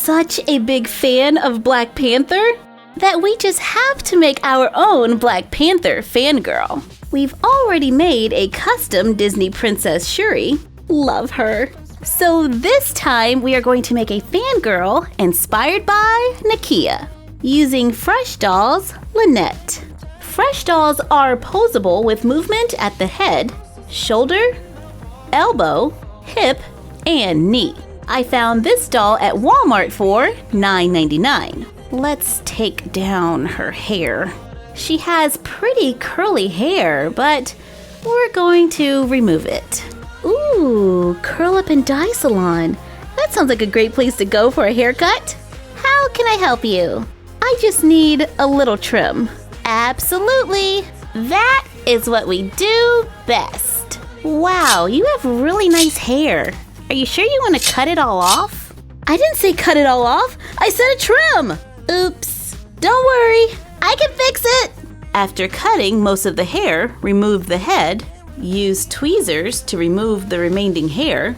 such a big fan of Black Panther that we just have to make our own Black Panther fangirl. We've already made a custom Disney Princess Shuri. Love her. So this time we are going to make a fangirl inspired by Nakia using Fresh Doll's Lynette. Fresh Dolls are posable with movement at the head, shoulder, elbow, hip, and knee. I found this doll at Walmart for $9.99. Let's take down her hair. She has pretty curly hair, but we're going to remove it. Ooh, curl up and dye salon. That sounds like a great place to go for a haircut. How can I help you? I just need a little trim. Absolutely. That is what we do best. Wow, you have really nice hair. Are you sure you want to cut it all off? I didn't say cut it all off. I said a trim. Oops. Don't worry. I can fix it. After cutting most of the hair, remove the head. Use tweezers to remove the remaining hair.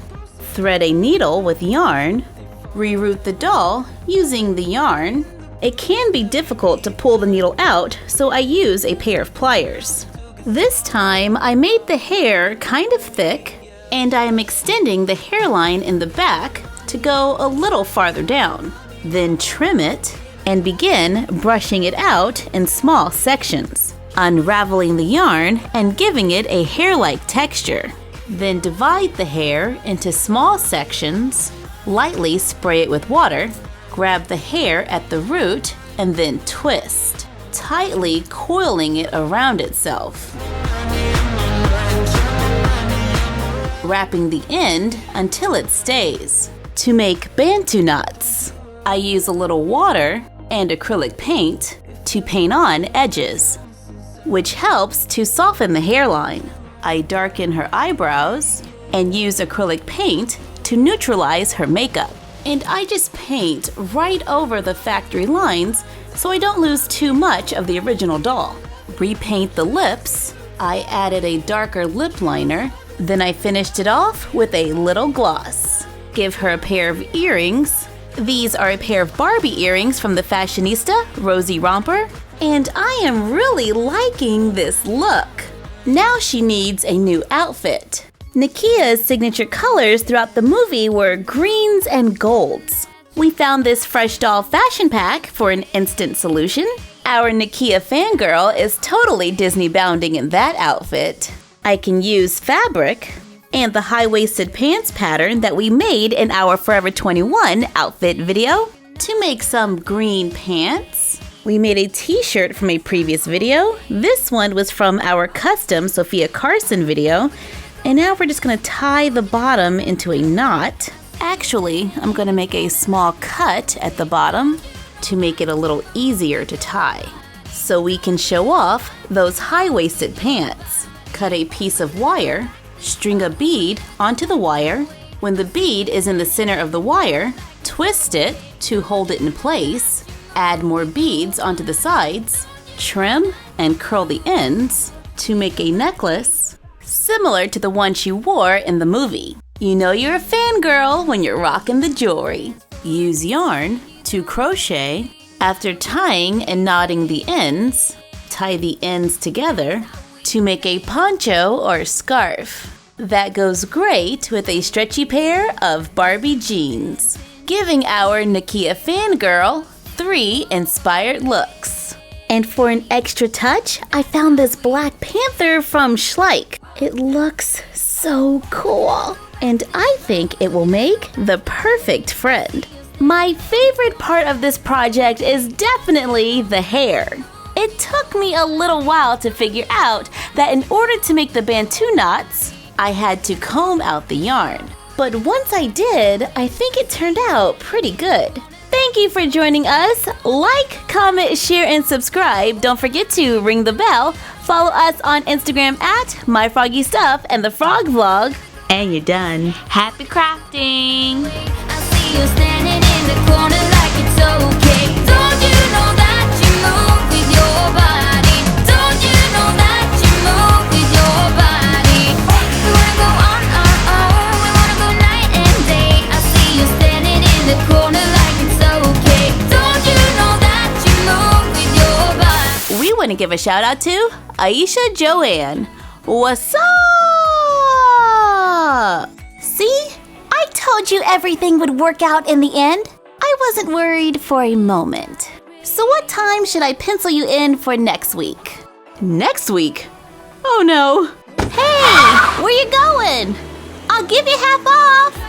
Thread a needle with yarn. Reroute the doll using the yarn. It can be difficult to pull the needle out, so I use a pair of pliers. This time, I made the hair kind of thick, and I am extending the hairline in the back to go a little farther down. Then trim it and begin brushing it out in small sections, unraveling the yarn and giving it a hair-like texture. Then divide the hair into small sections, lightly spray it with water, grab the hair at the root, and then twist, tightly coiling it around itself. Wrapping the end until it stays. To make Bantu knots, I use a little water and acrylic paint to paint on edges, which helps to soften the hairline. I darken her eyebrows and use acrylic paint to neutralize her makeup. And I just paint right over the factory lines so I don't lose too much of the original doll. Repaint the lips. I added a darker lip liner. Then I finished it off with a little gloss. Give her a pair of earrings. These are a pair of Barbie earrings from the fashionista, Rosie Romper. And I am really liking this look. Now she needs a new outfit. Nakia's signature colors throughout the movie were greens and golds. We found this Fresh Doll fashion pack for an instant solution. Our Nakia fangirl is totally Disney bounding in that outfit. I can use fabric and the high-waisted pants pattern that we made in our Forever 21 outfit video to make some green pants. We made a t-shirt from a previous video. This one was from our custom Sophia Carson video. And now we're just gonna tie the bottom into a knot. Actually, I'm gonna make a small cut at the bottom to make it a little easier to tie, so we can show off those high-waisted pants. Cut a piece of wire, string a bead onto the wire. When the bead is in the center of the wire, twist it to hold it in place. Add more beads onto the sides, trim and curl the ends to make a necklace similar to the one she wore in the movie. You know you're a fangirl when you're rocking the jewelry. Use yarn to crochet. After tying and knotting the ends, tie the ends together to make a poncho or scarf. That goes great with a stretchy pair of Barbie jeans, giving our Nakia fangirl 3 inspired looks. And for an extra touch, I found this Black Panther from Schleich. It looks so cool, and I think it will make the perfect friend. My favorite part of this project is definitely the hair. It took me a little while to figure out that in order to make the Bantu knots, I had to comb out the yarn. But once I did, I think it turned out pretty good. Thank you for joining us. Like, comment, share, and subscribe. Don't forget to ring the bell. Follow us on Instagram at MyFroggyStuff and the Frog Vlog. And you're done. Happy crafting! I see you standing in the corner like it's okay. Don't you know that you move with your body? Don't you know that you move with your body? We wanna go on our own. We wanna go night and day. I see you standing in the corner like it's okay. give a shout out to Aisha Joanne. What's up? See? I told you everything would work out in the end. I wasn't worried for a moment. So what time should I pencil you in for next week? Next week? Oh no. Hey, where you going? I'll give you half off.